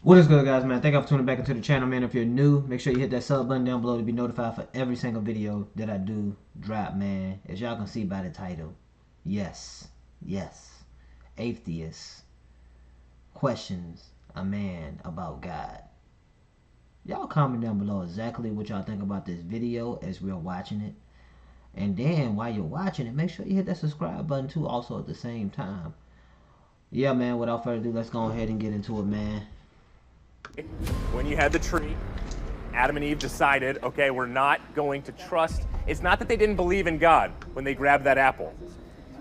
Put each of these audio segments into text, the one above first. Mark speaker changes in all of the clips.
Speaker 1: What is good, guys, man? Thank you for tuning back into the channel, man. If you're new, make sure you hit that sub button down below to be notified for every single video that I do drop, man. As y'all can see by the title, yes, Atheist questions a man about God. Y'all comment down below exactly what y'all think about this video as we're watching it. And then while you're watching it, make sure you hit that subscribe button too also at the same time. Yeah, man, without further ado, let's go ahead and get into it, man.
Speaker 2: When you had the tree, Adam and Eve decided, okay, we're not going to trust. It's not that they didn't believe in God when they grabbed that apple.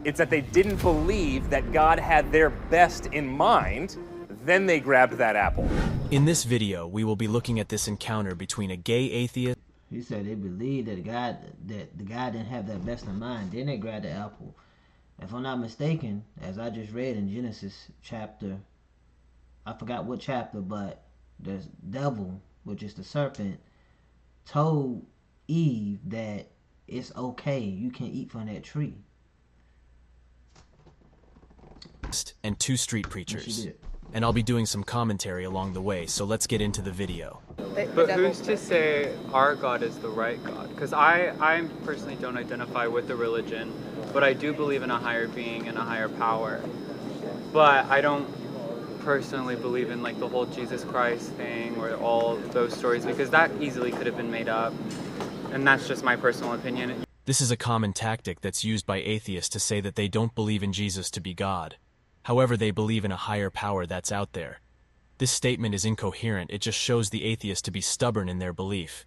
Speaker 2: It's that they didn't believe that God had their best in mind. Then they grabbed that apple.
Speaker 3: In this video, we will be looking at this encounter between a gay atheist.
Speaker 1: He said they believed that the guy didn't have that best in mind. Then they grabbed the apple. If I'm not mistaken, as I just read in Genesis chapter, I forgot what chapter, but the devil, which is the serpent, told Eve that it's okay, you can eat from that tree.
Speaker 3: And two street preachers. And I'll be doing some commentary along the way, so let's get into the video.
Speaker 4: But who's to say our God is the right God? Because I personally don't identify with the religion, but I do believe in a higher being and a higher power. But I don't personally believe in like the whole Jesus Christ thing or all those stories, because that easily could have been made up. And that's just my personal opinion.
Speaker 3: This is a common tactic that's used by atheists to say that they don't believe in Jesus to be God. However, they believe in a higher power that's out there. This statement is incoherent. It just shows the atheists to be stubborn in their belief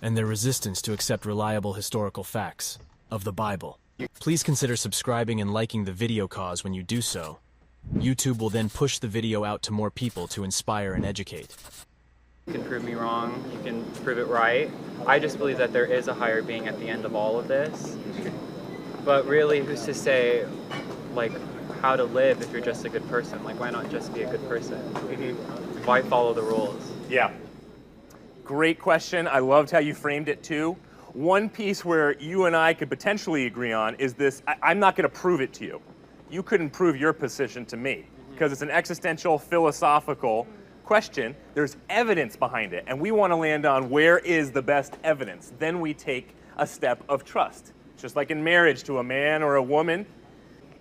Speaker 3: and their resistance to accept reliable historical facts of the Bible. Please consider subscribing and liking the video, cause when you do so, YouTube will then push the video out to more people to inspire and educate.
Speaker 4: You can prove me wrong, you can prove it right. I just believe that there is a higher being at the end of all of this. But really, who's to say, like, how to live if you're just a good person? Like, why not just be a good person? Why follow the rules?
Speaker 2: Yeah. Great question. I loved how you framed it too. One piece where you and I could potentially agree on is this: I'm not going to prove it to you. You couldn't prove your position to me because it's an existential, philosophical question. There's evidence behind it, and we want to land on where is the best evidence. Then we take a step of trust. Just like in marriage to a man or a woman,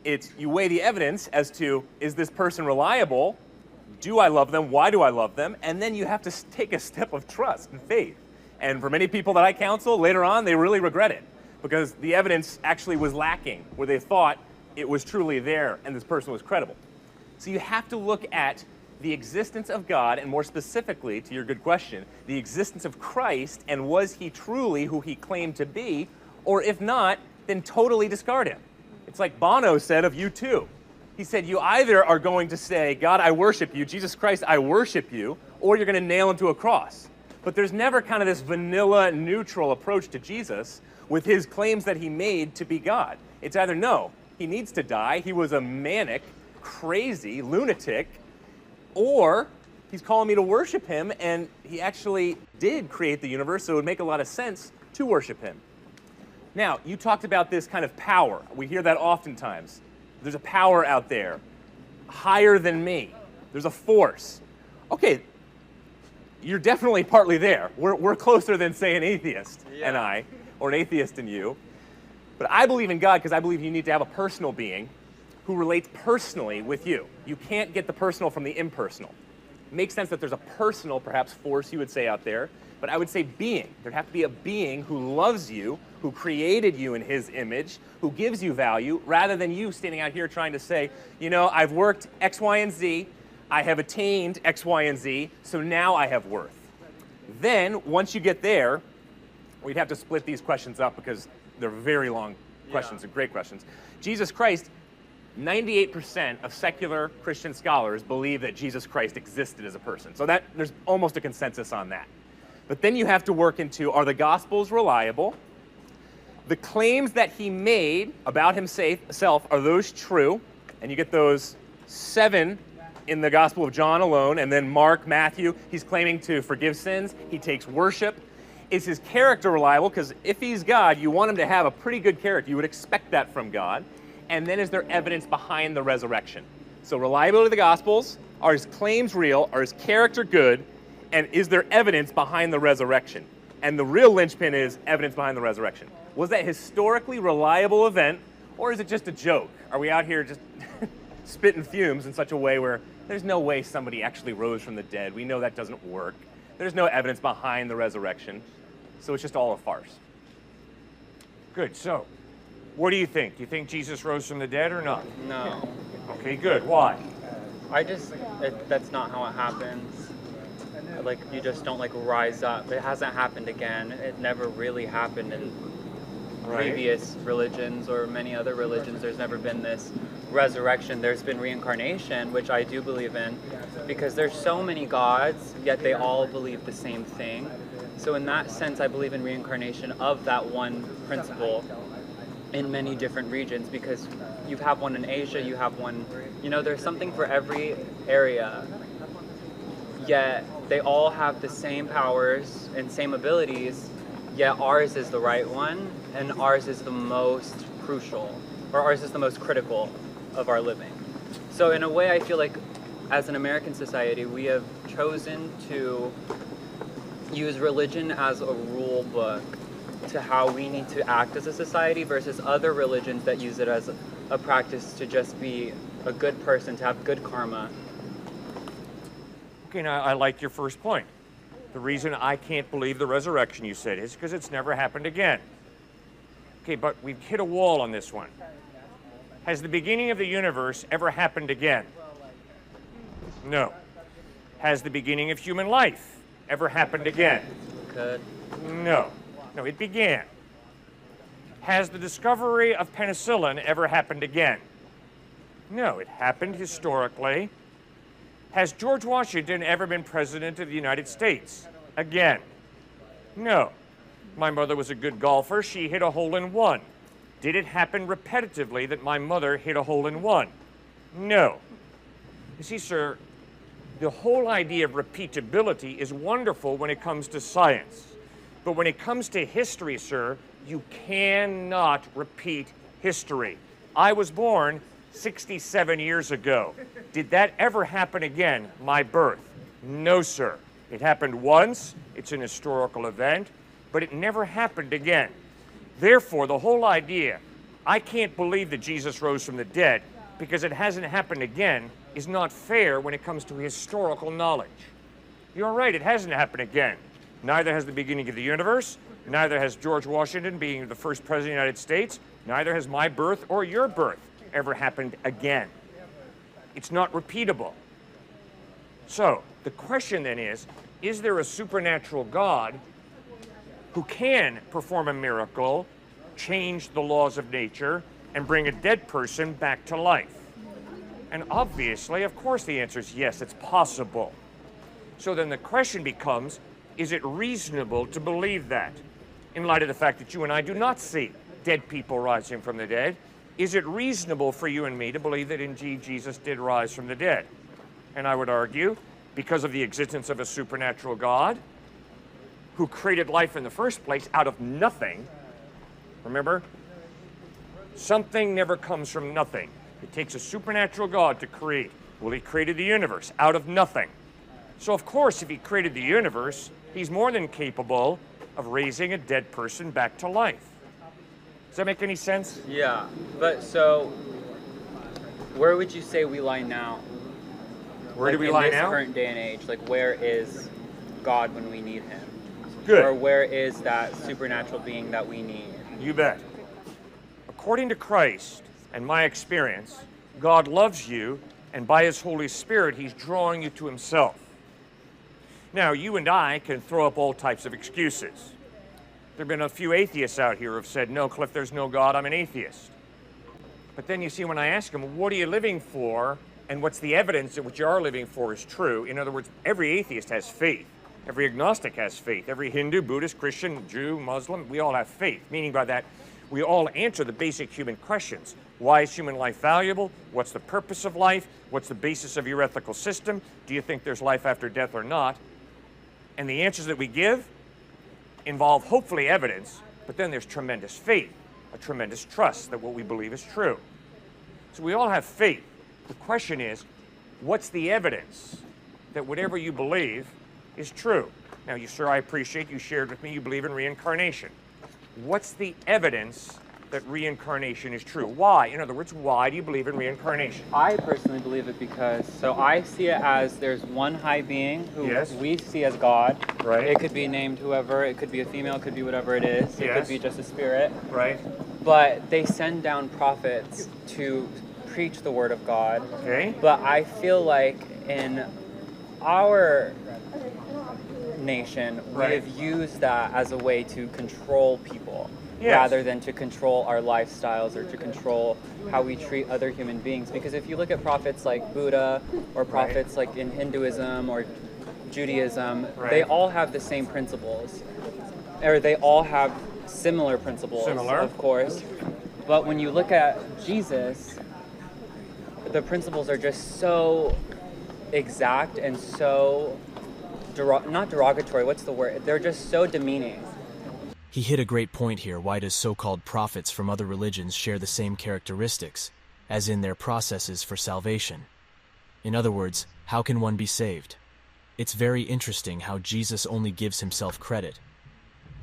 Speaker 2: it's you weigh the evidence as to, is this person reliable? Do I love them? Why do I love them? And then you have to take a step of trust and faith. And for many people that I counsel, later on, they really regret it because the evidence actually was lacking where they thought it was truly there and this person was credible. So you have to look at the existence of God, and more specifically, to your good question, the existence of Christ, and was he truly who he claimed to be? Or if not, then totally discard him. It's like Bono said of U2. He said, you either are going to say, God, I worship you, Jesus Christ, I worship you, or you're going to nail him to a cross. But there's never kind of this vanilla, neutral approach to Jesus with his claims that he made to be God. It's either no, he needs to die, he was a manic, crazy, lunatic, or he's calling me to worship him, and he actually did create the universe, so it would make a lot of sense to worship him. Now, you talked about this kind of power. We hear that oftentimes. There's a power out there, higher than me. There's a force. Okay, you're definitely partly there. We're closer than, say, an atheist and I, or an atheist and you. But I believe in God because I believe you need to have a personal being who relates personally with you. You can't get the personal from the impersonal. It makes sense that there's a personal, perhaps, force, you would say, out there. But I would say being. There'd have to be a being who loves you, who created you in his image, who gives you value, rather than you standing out here trying to say, you know, I've worked X, Y, and Z, I have attained X, Y, and Z, so now I have worth. Then, once you get there, we'd have to split these questions up because they're very long questions and great questions. Jesus Christ, 98% of secular Christian scholars believe that Jesus Christ existed as a person. So that there's almost a consensus on that. But then you have to work into, are the Gospels reliable? The claims that he made about himself, are those true? And you get those 7 in the Gospel of John alone, and then Mark, Matthew, he's claiming to forgive sins. He takes worship. Is his character reliable? Because if he's God, you want him to have a pretty good character. You would expect that from God. And then is there evidence behind the resurrection? So reliability of the Gospels, Are his claims real? Are his character good? And is there evidence behind the resurrection? And the real linchpin is evidence behind the resurrection. Was that historically reliable event, or is it just a joke? Are we out here just spitting fumes in such a way where there's no way somebody actually rose from the dead? We know that doesn't work. There's no evidence behind the resurrection. So it's just all a farce.
Speaker 5: Good. So, what do you think? Do you think Jesus rose from the dead or not?
Speaker 4: No.
Speaker 5: Okay, good. Why?
Speaker 4: That's not how it happens. Like, you just don't, like, rise up. It hasn't happened again. It never really happened in previous religions or many other religions. There's never been this resurrection. There's been reincarnation, which I do believe in, because there's so many gods, yet they all believe the same thing. So in that sense, I believe in reincarnation of that one principle in many different regions, because you have one in Asia, you have one, there's something for every area, yet they all have the same powers and same abilities, yet ours is the right one, and ours is the most crucial, or ours is the most critical of our living. So in a way, I feel like as an American society, we have chosen to use religion as a rule book to how we need to act as a society versus other religions that use it as a practice to just be a good person, to have good karma.
Speaker 5: Okay, now I like your first point. The reason I can't believe the resurrection, you said, is because it's never happened again. Okay, but we've hit a wall on this one. Has the beginning of the universe ever happened again? No. Has the beginning of human life ever happened again?
Speaker 4: Could.
Speaker 5: No. No, it began. Has the discovery of penicillin ever happened again? No, it happened historically. Has George Washington ever been president of the United States? Again. No. My mother was a good golfer. She hit a hole in one. Did it happen repetitively that my mother hit a hole in one? No. You see, sir, the whole idea of repeatability is wonderful when it comes to science. But when it comes to history, sir, you cannot repeat history. I was born 67 years ago. Did that ever happen again, my birth? No, sir. It happened once. It's an historical event, but it never happened again. Therefore, the whole idea, I can't believe that Jesus rose from the dead because it hasn't happened again, is not fair when it comes to historical knowledge. You're right, it hasn't happened again. Neither has the beginning of the universe, neither has George Washington being the first president of the United States, neither has my birth or your birth ever happened again. It's not repeatable. So, the question then is there a supernatural God who can perform a miracle, change the laws of nature, and bring a dead person back to life? And obviously, of course, the answer is yes, it's possible. So then the question becomes, is it reasonable to believe that? In light of the fact that you and I do not see dead people rising from the dead, is it reasonable for you and me to believe that indeed Jesus did rise from the dead? And I would argue, because of the existence of a supernatural God who created life in the first place out of nothing, remember, something never comes from nothing. It takes a supernatural God to create. Well, he created the universe out of nothing. So of course, if he created the universe, he's more than capable of raising a dead person back to life. Does that make any sense?
Speaker 4: Yeah, but so where would you say we lie now?
Speaker 5: Where do we lie
Speaker 4: in this
Speaker 5: now?
Speaker 4: current day and age, like where is God when we need him?
Speaker 5: Good.
Speaker 4: Or where is that supernatural being that we need?
Speaker 5: You bet. According to Christ and my experience, God loves you, and by his Holy Spirit, he's drawing you to himself. Now, you and I can throw up all types of excuses. There have been a few atheists out here who have said, no, Cliff, there's no God, I'm an atheist. But then you see, when I ask them, what are you living for, and what's the evidence that what you are living for is true? In other words, every atheist has faith. Every agnostic has faith. Every Hindu, Buddhist, Christian, Jew, Muslim, we all have faith. Meaning by that, we all answer the basic human questions. Why is human life valuable? What's the purpose of life? What's the basis of your ethical system? Do you think there's life after death or not? And the answers that we give involve hopefully evidence, but then there's tremendous faith, a tremendous trust that what we believe is true. So we all have faith. The question is, what's the evidence that whatever you believe is true? Now, sir, I appreciate you shared with me you believe in reincarnation. What's the evidence that reincarnation is true? Why? In other words, why do you believe in reincarnation?
Speaker 4: I personally believe it because, so I see it as there's one high being who
Speaker 5: Yes.
Speaker 4: we see as God.
Speaker 5: Right.
Speaker 4: It could be named whoever, it could be a female, it could be whatever it is. It
Speaker 5: Yes.
Speaker 4: could be just a spirit.
Speaker 5: Right?
Speaker 4: But they send down prophets to preach the word of God.
Speaker 5: Okay.
Speaker 4: But I feel like in our nation,
Speaker 5: Right.
Speaker 4: we've used that as a way to control people.
Speaker 5: Yes.
Speaker 4: Rather than to control our lifestyles or to control how we treat other human beings. Because if you look at prophets like Buddha or prophets like in Hinduism or Judaism, they
Speaker 5: Right.
Speaker 4: all have the same principles. Or they all have similar principles,
Speaker 5: Similar.
Speaker 4: of course. But when you look at Jesus, the principles are just so exact and so, not derogatory, what's the word? They're just so demeaning.
Speaker 3: He hit a great point here. Why does so-called prophets from other religions share the same characteristics, as in their processes for salvation? In other words, how can one be saved? It's very interesting how Jesus only gives himself credit.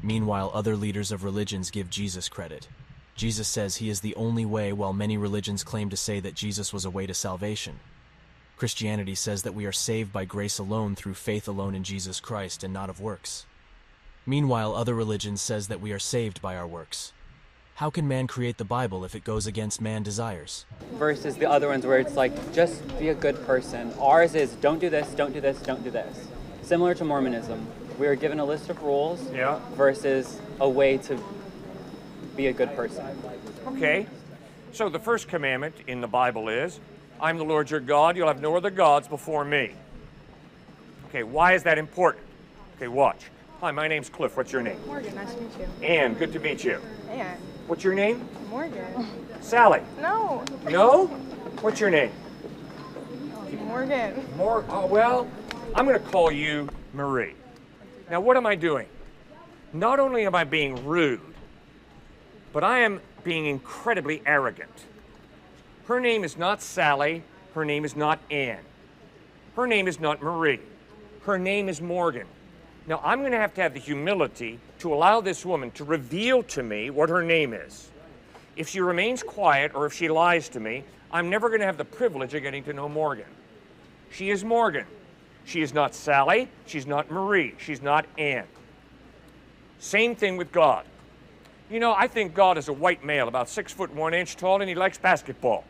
Speaker 3: Meanwhile, other leaders of religions give Jesus credit. Jesus says he is the only way, while many religions claim to say that Jesus was a way to salvation. Christianity says that we are saved by grace alone through faith alone in Jesus Christ and not of works. Meanwhile, other religions says that we are saved by our works. How can man create the Bible if it goes against man's desires?
Speaker 4: Versus the other ones where it's like, just be a good person. Ours is, don't do this, don't do this, don't do this. Similar to Mormonism. We are given a list of rules
Speaker 5: Yeah.
Speaker 4: versus a way to be a good person.
Speaker 5: Okay. So the first commandment in the Bible is, I'm the Lord your God, you'll have no other gods before me. Okay, why is that important? Okay, watch. Hi, my name's Cliff. What's your name?
Speaker 6: Morgan, nice to meet you.
Speaker 5: Ann, good to meet you.
Speaker 6: And
Speaker 5: What's your name?
Speaker 6: Morgan.
Speaker 5: Sally.
Speaker 6: No,
Speaker 5: No? What's your name?
Speaker 6: Morgan.
Speaker 5: Well, I'm going to call you Marie. Now, what am I doing? Not only am I being rude, but I am being incredibly arrogant. Her name is not Sally. Her name is not Ann. Her name is not Marie. Her name is Morgan. Now, I'm going to have the humility to allow this woman to reveal to me what her name is. If she remains quiet or if she lies to me, I'm never going to have the privilege of getting to know Morgan. She is Morgan. She is not Sally. She's not Marie. She's not Ann. Same thing with God. You know, I think God is a white male, about 6'1" tall, and he likes basketball.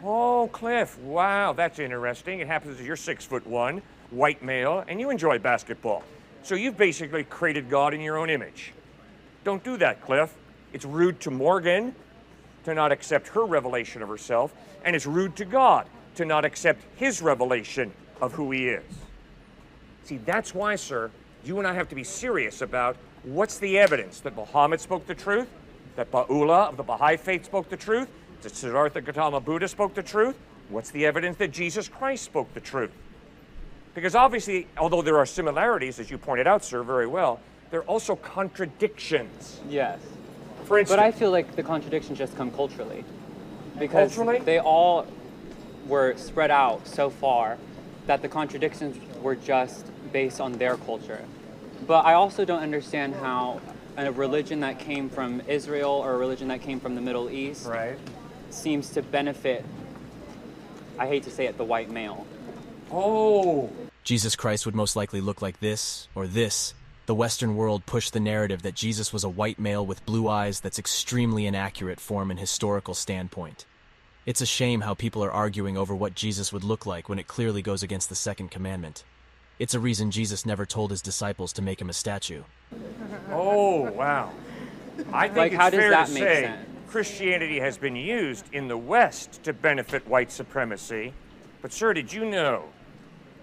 Speaker 5: Oh, Cliff, wow, that's interesting. It happens that you're 6'1", white male, and you enjoy basketball. So you've basically created God in your own image. Don't do that, Cliff. It's rude to Morgan to not accept her revelation of herself, and it's rude to God to not accept his revelation of who he is. See, that's why, sir, you and I have to be serious about what's the evidence that Muhammad spoke the truth, that Ba'ula of the Baha'i faith spoke the truth, that Siddhartha Gautama Buddha spoke the truth. What's the evidence that Jesus Christ spoke the truth? Because obviously, although there are similarities, as you pointed out, sir, very well, there are also contradictions.
Speaker 4: Yes.
Speaker 5: For instance,
Speaker 4: But I feel like the contradictions just come culturally. Because
Speaker 5: Culturally?
Speaker 4: they all were spread out so far that the contradictions were just based on their culture. But I also don't understand how a religion that came from Israel or a religion that came from the Middle East
Speaker 5: right?
Speaker 4: seems to benefit, I hate to say it, the white male.
Speaker 5: Oh,
Speaker 3: Jesus Christ would most likely look like this or this. The Western world pushed the narrative that Jesus was a white male with blue eyes that's extremely inaccurate from an historical standpoint. It's a shame how people are arguing over what Jesus would look like when it clearly goes against the second commandment. It's a reason Jesus never told his disciples to make him a statue.
Speaker 5: oh, wow. I think
Speaker 4: Like,
Speaker 5: it's
Speaker 4: how does
Speaker 5: fair
Speaker 4: that
Speaker 5: to
Speaker 4: make
Speaker 5: say
Speaker 4: sense?
Speaker 5: Christianity has been used in the West to benefit white supremacy. But, sir, did you know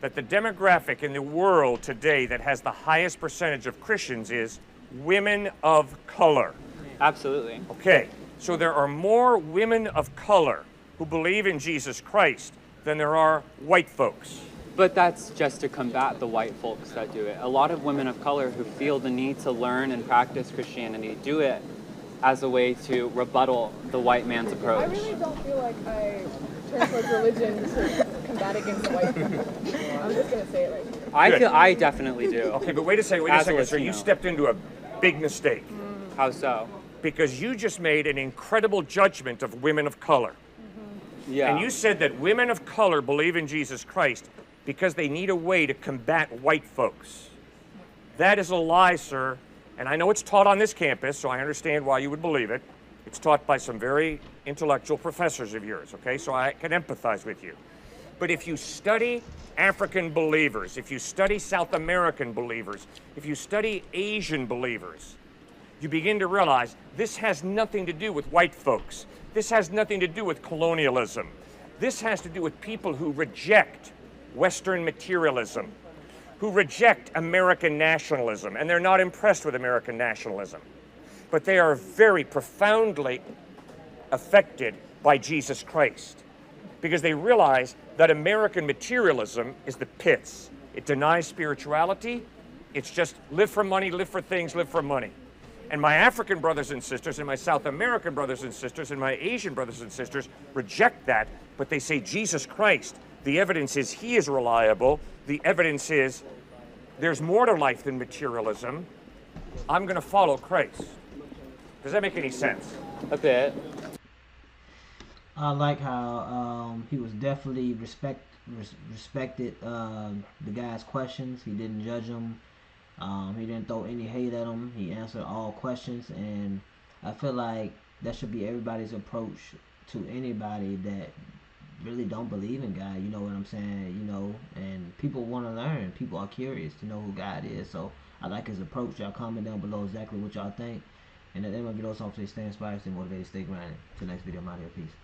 Speaker 5: that the demographic in the world today that has the highest percentage of Christians is women of color?
Speaker 4: Absolutely.
Speaker 5: Okay, so there are more women of color who believe in Jesus Christ than there are white folks.
Speaker 4: But that's just to combat the white folks that do it. A lot of women of color who feel the need to learn and practice Christianity do it as a way to rebuttal the white man's approach.
Speaker 6: I really don't feel like I turn towards religion to combat against white people. I'm just gonna say it right here.
Speaker 4: I definitely do.
Speaker 5: Okay, but wait a second,
Speaker 4: As a
Speaker 5: sir. You
Speaker 4: Latino.
Speaker 5: stepped into a big mistake
Speaker 4: How so?
Speaker 5: because you just made an incredible judgment of women of color.
Speaker 4: Yeah.
Speaker 5: And you said that women of color believe in Jesus Christ because they need a way to combat white folks. That is a lie, sir. And I know it's taught on this campus, so I understand why you would believe it. It's taught by some very intellectual professors of yours, okay? So I can empathize with you. But if you study African believers, if you study South American believers, if you study Asian believers, you begin to realize this has nothing to do with white folks. This has nothing to do with colonialism. This has to do with people who reject Western materialism, who reject American nationalism, and they're not impressed with American nationalism. But they are very profoundly affected by Jesus Christ because they realize that American materialism is the pits. It denies spirituality. It's just live for money, live for things, live for money. And my African brothers and sisters and my South American brothers and sisters and my Asian brothers and sisters reject that, but they say Jesus Christ. The evidence is he is reliable. The evidence is there's more to life than materialism. I'm going to follow Christ. Does that make any sense?
Speaker 4: A bit.
Speaker 1: I like how he was definitely respected the guy's questions. He didn't judge him. He didn't throw any hate at him. He answered all questions, and I feel like that should be everybody's approach to anybody that really don't believe in God. You know what I'm saying? You know, and people want to learn. People are curious to know who God is. So I like his approach. Y'all comment down below exactly what y'all think. And at the end of the video, so stay inspired, stay motivated, stay grinding. Till next video, I'm out here. Peace.